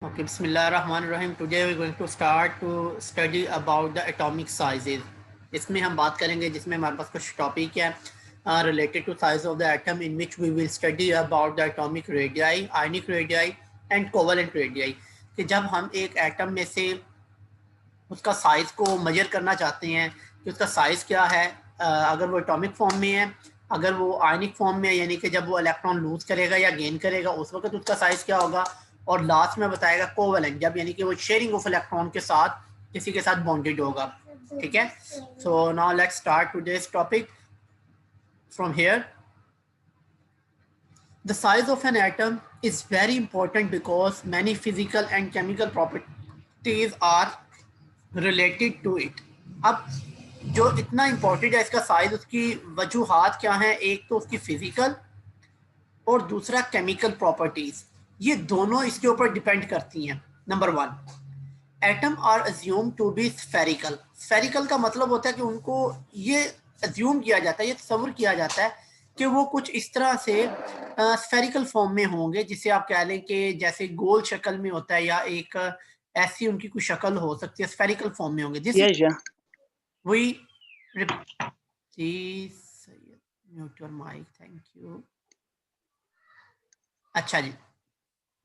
Okay, Bismillahirrahmanirrahim. Today we're going to start to study about the atomic sizes. इसमें हम बात करेंगे जिसमें हमारे पास कुछ टॉपिक है related to size of the atom, in which we will study about the atomic radii, ionic radii and covalent radii. कि जब हम एक एटम में से उसका साइज को मेजर करना चाहते हैं कि उसका साइज क्या है, अगर वो एटॉमिक फॉर्म में है, अगर वो आयनिक फॉर्म में है, यानी कि जब वो इलेक्ट्रॉन लूज करेगा या गेन करेगा उस वक्त उसका साइज क्या होगा, और लास्ट में बताएगा कोवेलेंट, जब यानी कि वो शेयरिंग ऑफ इलेक्ट्रॉन के साथ किसी के साथ बॉन्डेड होगा. ठीक है. So now let's start today's topic from here. The size of an atom is very important because many physical and chemical properties are related to it. अब जो इतना इम्पोर्टेंट है इसका साइज, उसकी वजूहात क्या हैं? एक तो उसकी फिजिकल और दूसरा केमिकल प्रॉपर्टीज. ये दोनों इसके ऊपर डिपेंड करती हैं. Number one, atom are assume to be spherical. Spherical का मतलब होता है कि उनको ये अज्यूम किया जाता है, ये तस्वुर किया जाता है कि वो कुछ इस तरह से स्फेरिकल फॉर्म में होंगे, जिसे आप कह लें कि जैसे गोल शक्ल में होता है, या एक ऐसी उनकी कुछ शक्ल हो सकती है, स्फेरिकल फॉर्म में होंगे. This we please mute your mic, thank you. अच्छा जी,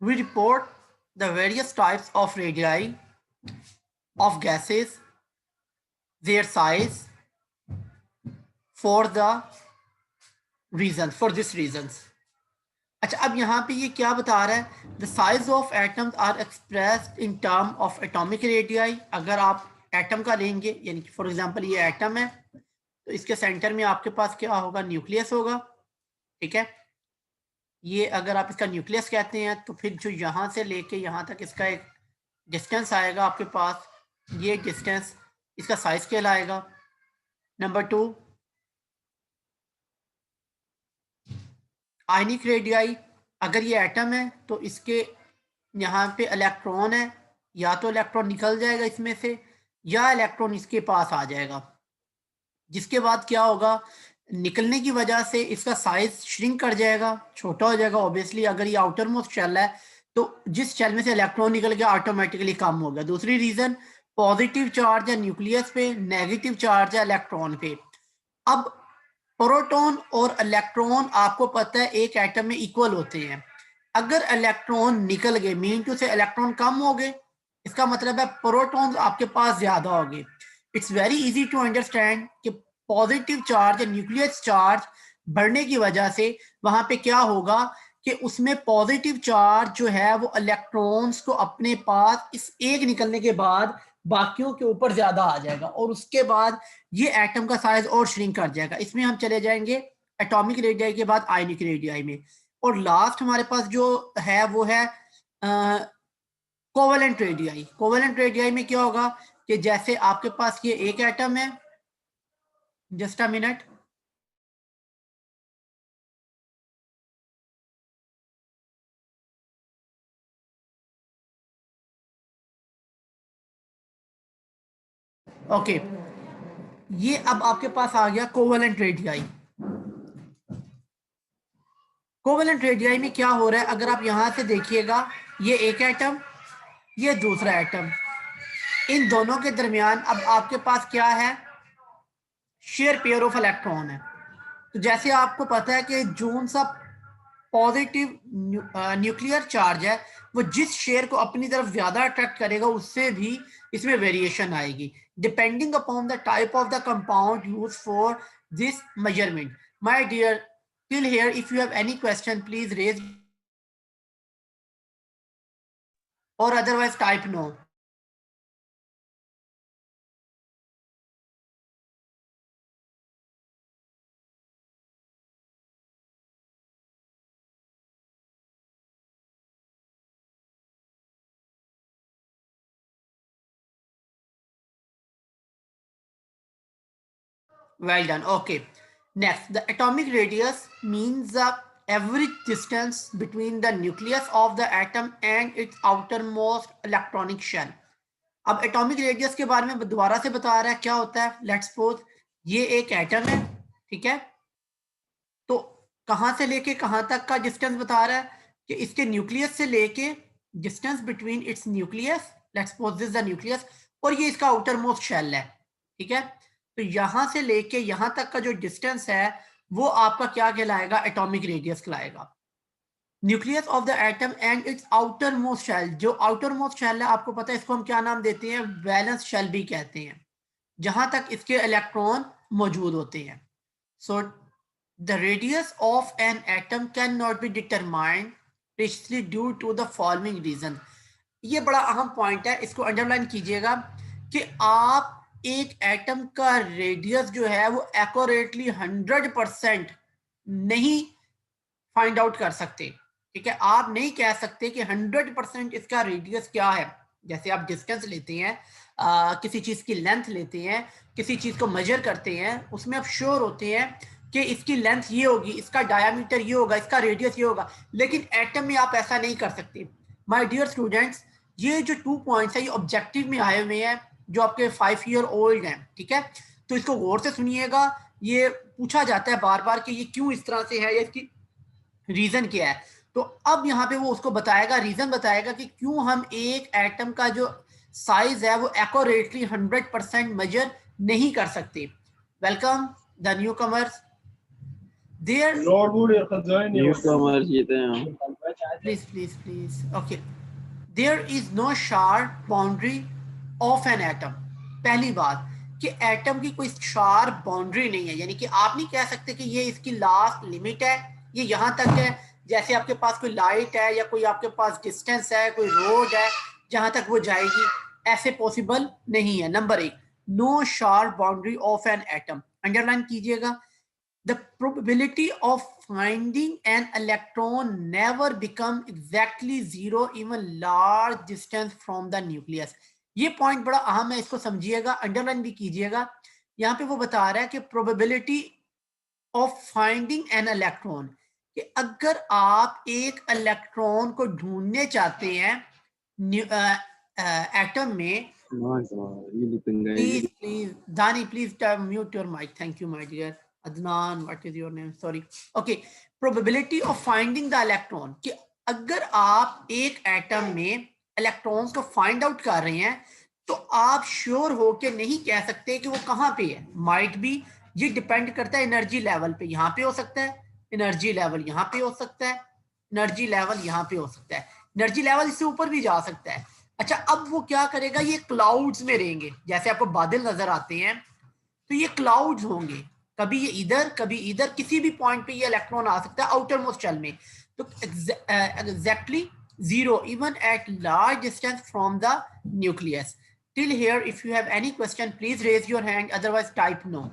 we report the various types of radii of gases, their size, for this reasons. अच्छा, अब यहाँ पे ये क्या बता रहा है? The size of atoms are expressed in term of atomic radii. अगर आप एटम का लेंगे, यानी कि फॉर एग्जांपल ये एटम है, तो इसके सेंटर में आपके पास क्या होगा? न्यूक्लियस होगा. ठीक है. ये अगर आप इसका न्यूक्लियस कहते हैं, तो फिर जो यहाँ से लेके यहाँ तक इसका एक डिस्टेंस आएगा आपके पास, ये डिस्टेंस इसका साइज कहलाएगा. Number two, ionic radii. अगर ये एटम है तो इसके यहाँ पे इलेक्ट्रॉन है, या तो इलेक्ट्रॉन निकल जाएगा इसमें से, या इलेक्ट्रॉन इसके पास आ जाएगा. जिसके बाद क्या होगा? निकलने की वजह से इसका साइज श्रिंक कर जाएगा, छोटा हो जाएगा. ऑब्वियसली अगर ये आउटर मोस्ट शेल है तो जिस शेल में से इलेक्ट्रॉन निकल गया ऑटोमेटिकली कम हो गया. दूसरी रीजन, पॉजिटिव चार्ज है न्यूक्लियस पे, नेगेटिव चार्ज है इलेक्ट्रॉन पे. अब प्रोटॉन और इलेक्ट्रॉन आपको पता है एक एटम में इक्वल होते हैं. अगर इलेक्ट्रॉन निकल गए, मीन टू से इलेक्ट्रॉन कम हो गए, इसका मतलब है प्रोटॉन्स आपके पास ज्यादा हो गए. It's very easy to understand कि पॉजिटिव चार्ज या न्यूक्लियस चार्ज बढ़ने की वजह से वहां पे क्या होगा कि उसमें पॉजिटिव चार्ज जो है वो इलेक्ट्रॉन्स को अपने पास इस एक निकलने के बाद बाकियों के ऊपर ज्यादा आ जाएगा, और उसके बाद ये एटम का साइज और श्रिंक कर जाएगा. इसमें हम चले जाएंगे एटॉमिक रेडियाई के बाद आयनिक रेडियाई में. और लास्ट हमारे पास जो है वो है कोवेलेंट रेडियाई. कोवेलेंट रेडियाई में क्या होगा कि जैसे आपके पास ये एक एटम है, जस्ट अ मिनट, ओके, ये अब आपके पास आ गया कोवेलेंट रेडियाई. कोवेलेंट रेडियाई में क्या हो रहा है? अगर आप यहां से देखिएगा, ये एक एटम, ये दूसरा एटम, इन दोनों के दरमियान अब आपके पास क्या है? शेयर पेयर ऑफ इलेक्ट्रॉन है. तो जैसे आपको पता है कि जो सा पॉजिटिव न्यूक्लियर चार्ज है, वो जिस शेयर को अपनी तरफ ज्यादा अट्रैक्ट करेगा उससे भी इसमें वेरिएशन आएगी, depending upon the type of the compound use for this measurement. My dear, till here if you have any question please raise, और otherwise type no. Well done. Okay. Next, the atomic radius means the average distance between the nucleus of the atom and its outermost electronic shell. अब atomic radius के बारे में दोबारा से बता रहा है क्या होता है. लेट्स सपोज ये एक एटम है, ठीक है, तो कहां से लेके कहां तक का डिस्टेंस बता रहा है कि इसके न्यूक्लियस से लेके distance between its nucleus, let's suppose this the nucleus, और ये इसका आउटर मोस्ट शेल है, ठीक है। तो यहां से लेके यहां तक का जो डिस्टेंस है वो आपका क्या कहलाएगा, एटॉमिक रेडियस कहलाएगा। Nucleus of the atom and its outer most shell, जो आउटर मोस्ट शेल है आपको पता है इसको हम क्या नाम देते हैं, वैलेंस शेल भी कहते हैं, जहां तक इसके इलेक्ट्रॉन मौजूद होते हैं। So the radius of an atom can not be determined precisely due to the following reason. ये बड़ा अहम पॉइंट है, इसको अंडरलाइन कीजिएगा कि आप एक एटम का रेडियस जो है वो एक्यूरेटली 100% नहीं फाइंड आउट कर सकते, ठीक है। आप नहीं कह सकते कि 100% इसका रेडियस क्या है। जैसे आप डिस्टेंस लेते हैं, किसी चीज की लेंथ लेते हैं, किसी चीज को मेजर करते हैं, उसमें आप श्योर होते हैं कि इसकी लेंथ ये होगी, इसका डायमीटर ये होगा, इसका रेडियस ये होगा, लेकिन एटम में आप ऐसा नहीं कर सकते। माय डियर स्टूडेंट्स, ये जो 2 पॉइंट्स है ये ऑब्जेक्टिव में आए हुए हैं जो आपके 5 ईयर ओल्ड हैं, ठीक है। तो इसको गौर से सुनिएगा, ये पूछा जाता है बार बार कि ये क्यों इस तरह से है या इसकी रीजन क्या है। तो अब यहाँ पे वो उसको बताएगा, रीजन बताएगा कि क्यों हम एक एटम का जो साइज है वो एक्यूरेटली 100% मेजर नहीं कर सकते। Welcome the new comers there, newcomers जीते हैं। Please please please, okay. There is no sharp boundary of an atom. पहली बात कि एटम की कोई शार्प बाउंड्री नहीं है, यानी कि आप नहीं कह सकते कि ये इसकी लास्ट लिमिट है, ये यहां तक है। जैसे आपके पास कोई लाइट है या कोई आपके पास डिस्टेंस है, कोई रोड है जहां तक वो जाएगी, ऐसे पॉसिबल नहीं है। Number 1, no sharp boundary of an atom, underline कीजिएगा। The probability of finding an electron never become exactly zero even large distance from the nucleus। ये पॉइंट बड़ा अहम है, इसको समझिएगा, अंडरलाइन भी कीजिएगा। यहाँ पे वो बता रहा है कि probability of finding an electron, कि अगर आप एक इलेक्ट्रॉन को ढूंढने चाहते हैं एटम में, please please Dani please mute your mic, thank you my dear Adnan, what is your name? Sorry. Okay. Probability of finding the electron, कि अगर आप एक एटम में इलेक्ट्रॉन्स को फाइंड आउट कर रहे हैं तो आप श्योर हो के नहीं कह सकते कि वो कहाँ पे है। माइट भी, ये डिपेंड करता है एनर्जी लेवल पे, यहाँ पे हो सकता है, एनर्जी लेवल यहाँ पे हो सकता है, एनर्जी लेवल यहाँ पे हो सकता है, एनर्जी लेवल इससे ऊपर भी जा सकता है। अच्छा, अब वो क्या करेगा, ये क्लाउड्स में रहेंगे, जैसे आपको बादल नजर आते हैं तो ये क्लाउड्स होंगे, कभी ये इधर कभी इधर, किसी भी पॉइंट पे ये इलेक्ट्रॉन आ सकता है आउटर मोस्ट शेल में। तो exactly zero even at large distance from the nucleus. Till here if you have any question please raise your hand, otherwise type no.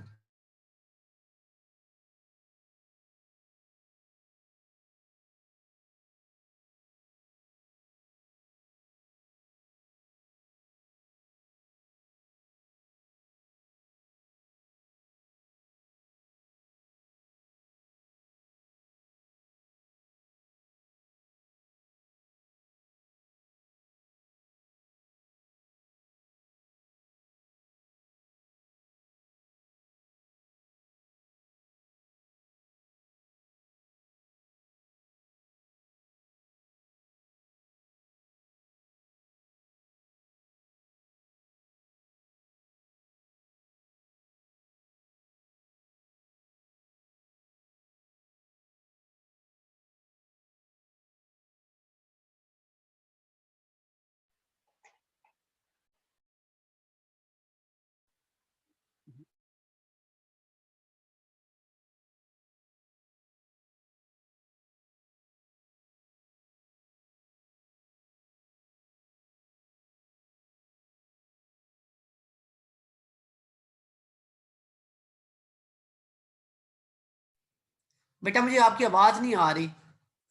बेटा मुझे आपकी आवाज नहीं आ रही,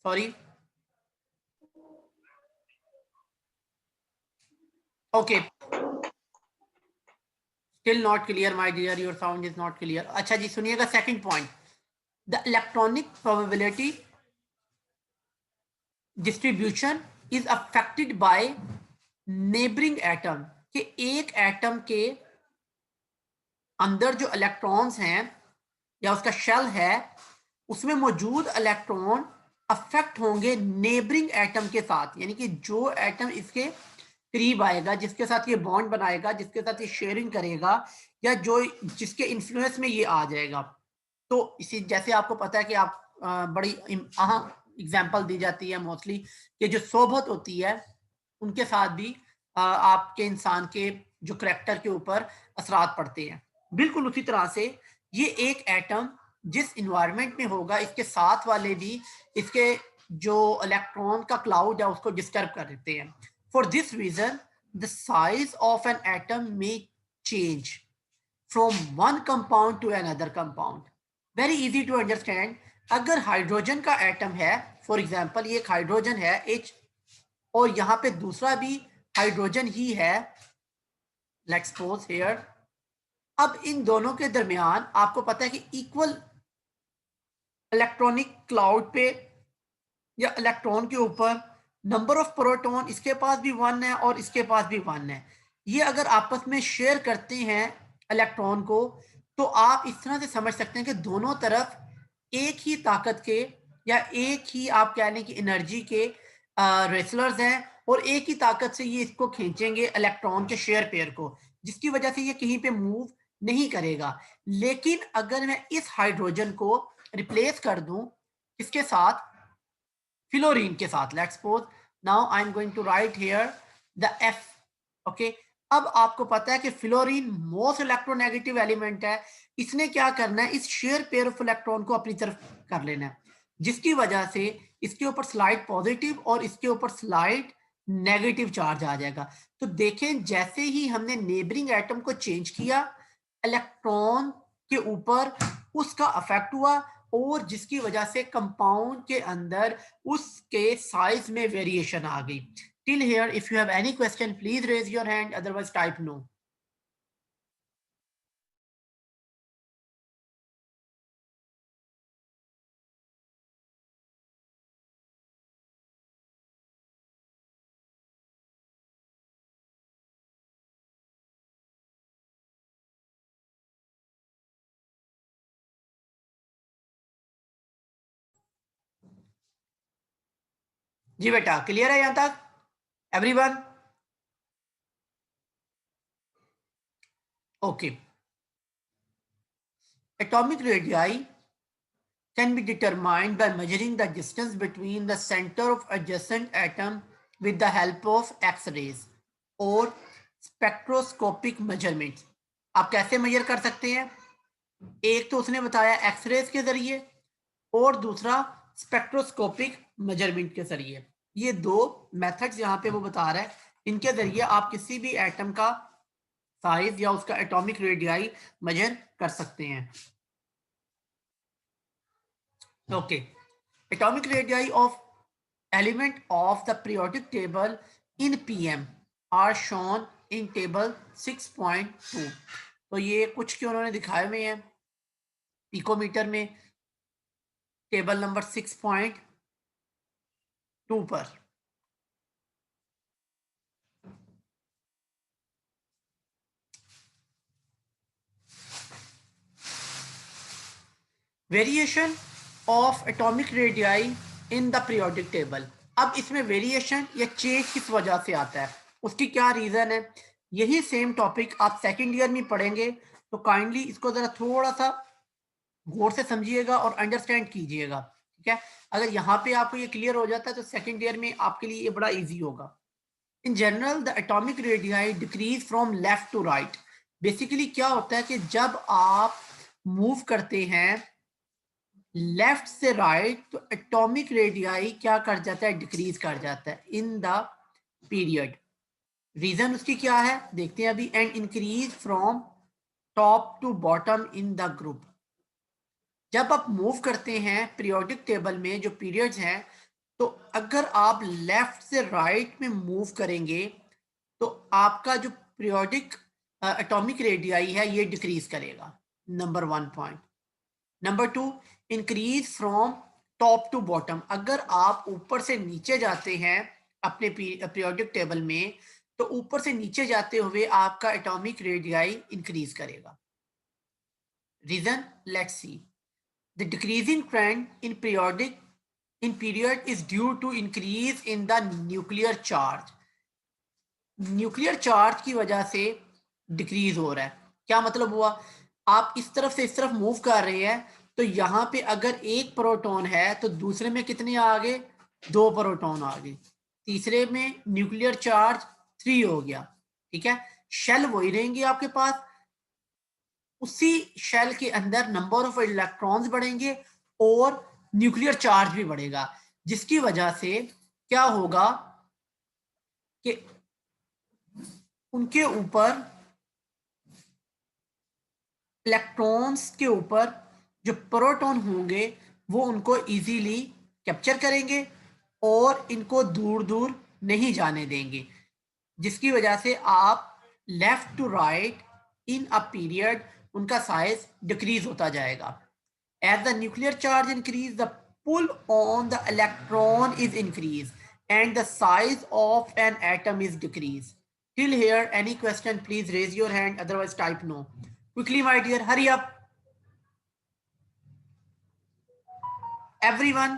sorry. Okay, still not clear my dear, your sound is not clear. अच्छा जी, सुनिएगा second point, the electronic probability distribution is affected by neighbouring atom, कि एक एटम के अंदर जो इलेक्ट्रॉन्स हैं या उसका शेल है उसमें मौजूद इलेक्ट्रॉन अफेक्ट होंगे नेबरिंग एटम के साथ, यानी कि जो एटम इसके करीब आएगा, जिसके साथ ये बॉन्ड बनाएगा, जिसके साथ ये शेयरिंग करेगा, या जो जिसके इन्फ्लुएंस में ये आ जाएगा। तो इसी जैसे आपको पता है कि आप बड़ी अहम एग्जांपल दी जाती है मोस्टली कि जो सोबत होती है उनके साथ भी आपके इंसान के जो करैक्टर के ऊपर असरात पड़ते हैं। बिल्कुल उसी तरह से ये एक एटम जिस इन्वायरमेंट में होगा, इसके साथ वाले भी इसके जो इलेक्ट्रॉन का क्लाउड है उसको डिस्टर्ब कर देते हैं। For this reason the size of an atom में change from one compound to another compound. Very easy to understand. अगर हाइड्रोजन का एटम है, फॉर एग्जाम्पल ये एक हाइड्रोजन है H, और यहाँ पे दूसरा भी हाइड्रोजन ही है, लेट्स सपोज हियर। अब इन दोनों के दरमियान आपको पता है कि इक्वल इलेक्ट्रॉनिक क्लाउड पे या इलेक्ट्रॉन के ऊपर नंबर ऑफ प्रोटॉन इसके पास भी 1 है और इसके पास भी 1 है। ये अगर आपस में शेयर करते हैं इलेक्ट्रॉन को, तो आप इस तरह से समझ सकते हैं कि दोनों तरफ एक ही ताकत के या एक ही आप कह लें कि एनर्जी के रेसलर्स हैं, और एक ही ताकत से ये इसको खींचेंगे इलेक्ट्रॉन के शेयर पेयर को, जिसकी वजह से ये कहीं पे मूव नहीं करेगा। लेकिन अगर मैं इस हाइड्रोजन को रिप्लेस कर दूं इसके साथ, फ्लोरीन के साथ, let's suppose now I am going to write here the F, okay. अब आपको पता है कि फ्लोरीन मोस्ट इलेक्ट्रोनेगेटिव एलिमेंट है। इसने क्या करना है, इस शेयर पेयर ऑफ इलेक्ट्रॉन को अपनी तरफ कर लेना है, जिसकी वजह से इसके ऊपर स्लाइड पॉजिटिव और इसके ऊपर स्लाइड नेगेटिव चार्ज आ जाएगा। तो देखें, जैसे ही हमने नेबरिंग एटम को चेंज किया, इलेक्ट्रॉन के ऊपर उसका अफेक्ट हुआ, और जिसकी वजह से कंपाउंड के अंदर उसके साइज में वेरिएशन आ गई। Till here if you have any question please raise your hand, otherwise type no. जी बेटा, क्लियर है यहां तक everyone? Okay. Atomic radii can be determined by measuring the distance between the center of adjacent atom with the help of X-rays और spectroscopic measurements। आप कैसे major कर सकते हैं? एक तो उसने बताया एक्सरेज के जरिए, और दूसरा स्पेक्ट्रोस्कोपिक मेजरमेंट के जरिए। ये दो मेथड्स यहाँ पे वो बता रहा है, इनके जरिए आप किसी भी एटम का साइज या उसका एटॉमिक रेडियाई मेजर कर सकते हैं। Okay. Atomic radii of element of the periodic table in PM are shown in table 6.2। तो ये कुछ के उन्होंने दिखाए हुए हैं पिकोमीटर में टेबल नंबर 6.2 पर। Variation of atomic radii in the periodic table. अब इसमें वेरिएशन या चेंज किस वजह से आता है, उसकी क्या रीजन है, यही सेम टॉपिक आप सेकंड ईयर में पढ़ेंगे। तो काइंडली इसको जरा थोड़ा सा गौर से समझिएगा और अंडरस्टैंड कीजिएगा, ठीक है। अगर यहाँ पे आपको ये क्लियर हो जाता है तो सेकंड ईयर में आपके लिए ये बड़ा इजी होगा। In general the atomic radii decrease from left to right. Basically क्या होता है कि जब आप मूव करते हैं लेफ्ट से राइट, तो एटॉमिक रेडियाई क्या कर जाता है, डिक्रीज कर जाता है इन द पीरियड। रीजन उसकी क्या है देखते हैं अभी। And increase from top to bottom in the group. जब आप मूव करते हैं पीरियोडिक टेबल में जो पीरियड्स हैं, तो अगर आप लेफ्ट से राइट में मूव करेंगे तो आपका जो पीरियोडिक एटॉमिक रेडियाई है ये डिक्रीज करेगा। Number 1 point. Number 2, increase from top to bottom. अगर आप ऊपर से नीचे जाते हैं अपने पीरियोडिक टेबल में, तो ऊपर से नीचे जाते हुए आपका एटॉमिक रेडियाई इंक्रीज करेगा। Reason let's see. The decreasing trend in periodic in period is due to increase in the nuclear charge. Nuclear charge की वजह से डिक्रीज हो रहा है। क्या मतलब हुआ, आप इस तरफ से इस तरफ मूव कर रहे हैं तो यहाँ पे अगर एक प्रोटॉन है तो दूसरे में कितने आ गए, 2 प्रोटॉन आ गए, तीसरे में न्यूक्लियर चार्ज 3 हो गया। ठीक है, शेल वही रहेंगे आपके पास, उसी शेल के अंदर नंबर ऑफ इलेक्ट्रॉन्स बढ़ेंगे और न्यूक्लियर चार्ज भी बढ़ेगा, जिसकी वजह से क्या होगा कि उनके ऊपर इलेक्ट्रॉन्स के ऊपर जो प्रोटॉन होंगे वो उनको इजीली कैप्चर करेंगे और इनको दूर दूर नहीं जाने देंगे, जिसकी वजह से आप left to right in a period उनका साइज डिक्रीज होता जाएगा। As the nuclear charge increase the pull on the electron is increase and the size of an atom is decrease. Till here, any question, please raise your hand, otherwise type no. Quickly, my dear, hurry up. Everyone.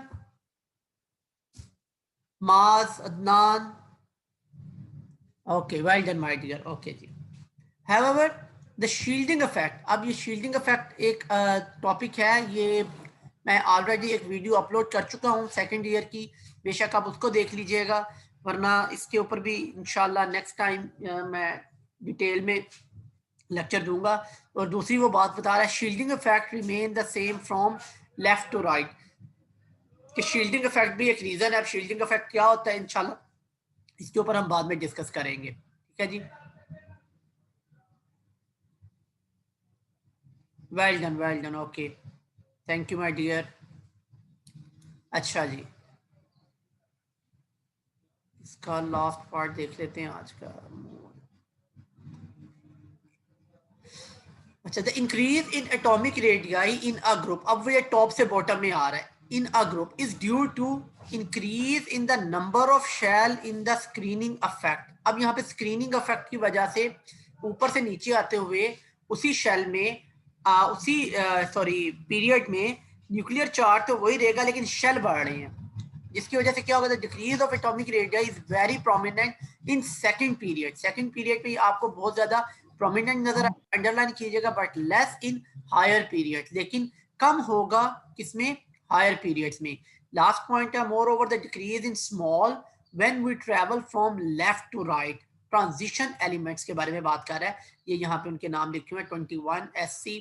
Maz, Adnan. Okay, well done, my dear. Okay, जी. However, the shielding effect, अब ये shielding effect एक topic है, ये मैं already एक video upload कर चुका हूँ सेकेंड ईयर की, बेशक आप उसको देख लीजिएगा, वरना इसके ऊपर भी इंशाल्लाह नेक्स्ट टाइम मैं डिटेल में लेक्चर दूंगा। और दूसरी वो बात बता रहा है, shielding effect remain the same from left to right, कि शील्डिंग इफेक्ट भी एक रीजन है। अब शील्डिंग इफेक्ट क्या होता है इंशाल्लाह इसके ऊपर हम बाद में डिस्कस करेंगे। ठीक है जी, well done, okay, thank you my dear. अच्छा जी, इसका लास्ट पार्ट देख लेते हैं आज का। अच्छा, the increase in atomic radii in a group, अब वो ये टॉप से बॉटम में आ रहा है, in a group is due to increase in the number of shell in the screening effect. अब यहाँ पे स्क्रीनिंग इफेक्ट की वजह से ऊपर से नीचे आते हुए उसी शेल में उसी पीरियड में न्यूक्लियर चार्ज तो वही रहेगा लेकिन शेल बढ़ रहे हैं, जिसकी वजह से क्या होगा, the decrease of atomic radius is very prominent in second period. Second period में आपको बहुत ज्यादा प्रोमिनेंट नजर, अंडरलाइन कीजिएगा, but less in higher period, लेकिन कम होगा किसमें, हायर पीरियड्स में। लास्ट पॉइंट है, moreover the decrease in small when we travel from left to right, transition elements के बारे में बात कर रहा है। ये यहाँ पे उनके नाम लिखे हुए 21 SC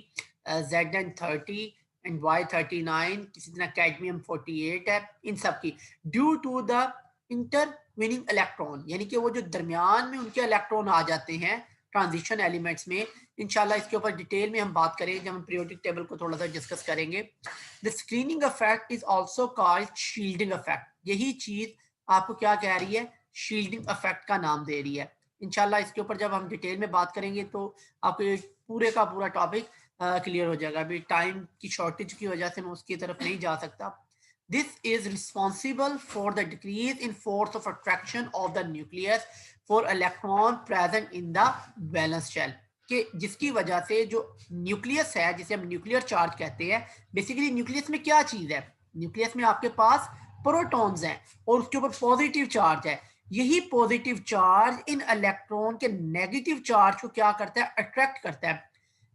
Zn 30 एंड Y39, किसी तरह कैडमियम 48 है, इन सब की due to the intervening electron, यानी कि वो जो दरमियान में उनके इलेक्ट्रॉन आ जाते हैं ट्रांजिशन एलिमेंट्स में। इंशाल्लाह इसके ऊपर डिटेल में हम बात करेंगे जब हम पीरियोडिक टेबल को थोड़ा सा डिस्कस करेंगे। The screening effect is also called shielding effect, यही चीज आपको क्या कह रही है, शील्डिंग इफेक्ट का नाम दे रही है। इंशाल्लाह इसके ऊपर जब हम डिटेल में बात करेंगे तो आपको ये पूरे का पूरा टॉपिक क्लियर हो जाएगा। अभी टाइम की शॉर्टेज की वजह से मैं उसकी तरफ नहीं जा सकता। This is responsible for the decrease in force of attraction of the nucleus for electron present in the valence shell, कि जिसकी वजह से जो न्यूक्लियस है, जिसे हम न्यूक्लियर चार्ज कहते हैं, बेसिकली न्यूक्लियस में क्या चीज है, न्यूक्लियस में आपके पास प्रोटॉन्स हैं और उसके ऊपर पॉजिटिव चार्ज है। यही पॉजिटिव चार्ज इन इलेक्ट्रॉन के नेगेटिव चार्ज को क्या करता है, अट्रैक्ट करता है।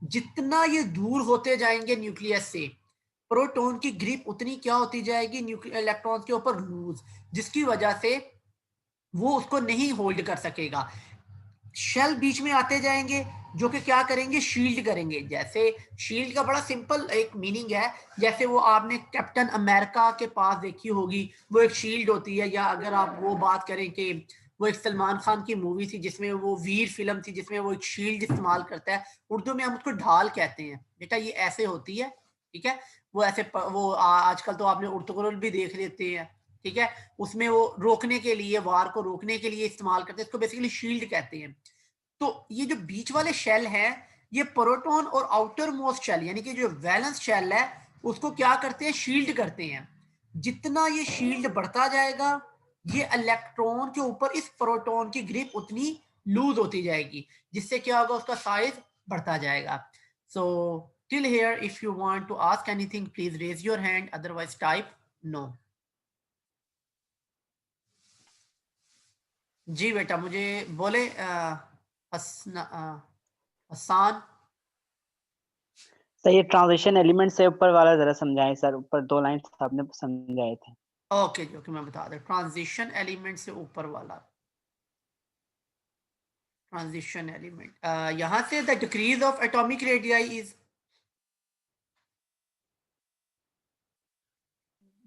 जितना ये दूर होते जाएंगे न्यूक्लियस से, प्रोटॉन की ग्रिप उतनी क्या होती जाएगी इलेक्ट्रॉन के ऊपर लूज, जिसकी वजह से वो उसको नहीं होल्ड कर सकेगा। शेल बीच में आते जाएंगे जो कि क्या करेंगे, शील्ड करेंगे। जैसे शील्ड का बड़ा सिंपल एक मीनिंग है, जैसे वो आपने कैप्टन अमेरिका के पास देखी होगी, वो एक शील्ड होती है। या अगर आप वो बात करें कि वो एक सलमान खान की मूवी थी जिसमें वो वीर फिल्म थी जिसमें वो एक शील्ड इस्तेमाल करता है, उर्दू में हम उसको ढाल कहते हैं। बेटा ये ऐसे होती है, ठीक है, वो ऐसे वो आजकल तो आपने उर्तुगरुल भी देख लेते हैं, ठीक है, उसमें वो रोकने के लिए, वार को रोकने के लिए इस्तेमाल करते हैं, इसको बेसिकली शील्ड कहते हैं। तो ये जो बीच वाले शेल हैं, ये प्रोटॉन और आउटर मोस्ट शेल यानी कि जो वैलेंस शेल है उसको क्या करते हैं, शील्ड करते हैं। जितना ये शील्ड बढ़ता जाएगा, ये इलेक्ट्रॉन के ऊपर इस प्रोटॉन की ग्रिप उतनी लूज होती जाएगी, जिससे क्या होगा, उसका साइज बढ़ता जाएगा। So till here if you want to ask anything please raise your hand, otherwise type no. जी बेटा, मुझे बोले हसान। सर ये ट्रांजिशन एलिमेंट से ऊपर वाला जरा समझाएं सर, ऊपर 2 लाइन आपने समझाए थे। ओके जी, ओके, मैं बता दूं। ट्रांजिशन एलिमेंट से ऊपर वाला ट्रांजिशन एलिमेंट, यहां से the decrease of atomic radii is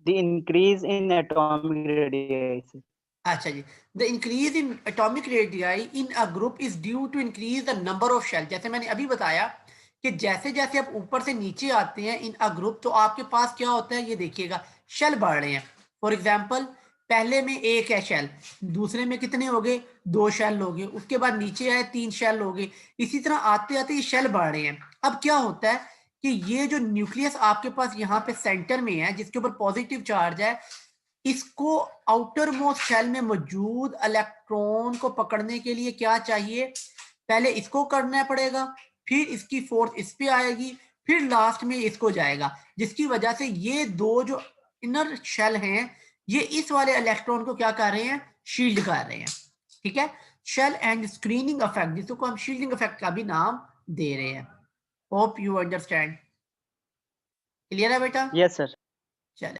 the increase in atomic radius. अच्छा जी, the increase in atomic radii in a group is due to increase the number of shell. जैसे मैंने अभी बताया कि जैसे जैसे आप ऊपर से नीचे आते हैं इन अ ग्रुप, तो आपके पास क्या होता है, ये देखिएगा, शेल बढ़ रहे हैं। फॉर एग्जाम्पल, पहले में एक है शेल, दूसरे में कितने हो गए, 2 शेल हो गए, उसके बाद नीचे आए 3 शेल हो गए। इसी तरह आते आते ये शेल बढ़ रहे हैं। अब क्या होता है कि ये जो न्यूक्लियस आपके पास यहाँ पे सेंटर में है, जिसके ऊपर पॉजिटिव चार्ज है, इसको आउटर मोस्ट शेल में मौजूद इलेक्ट्रॉन को पकड़ने के लिए क्या चाहिए, पहले इसको करना पड़ेगा, फिर इसकी फोर्स इस पे आएगी, फिर लास्ट में इसको जाएगा, जिसकी वजह से ये दो जो इनर शेल हैं, ये इस वाले इलेक्ट्रॉन को क्या कर रहे हैं, शील्ड कर रहे हैं। ठीक है, शेल एंड स्क्रीनिंग इफेक्ट, जिसको हम शील्डिंग इफेक्ट का भी नाम दे रहे हैं। Hope you understand. क्लियर है बेटा? Yes sir. चले।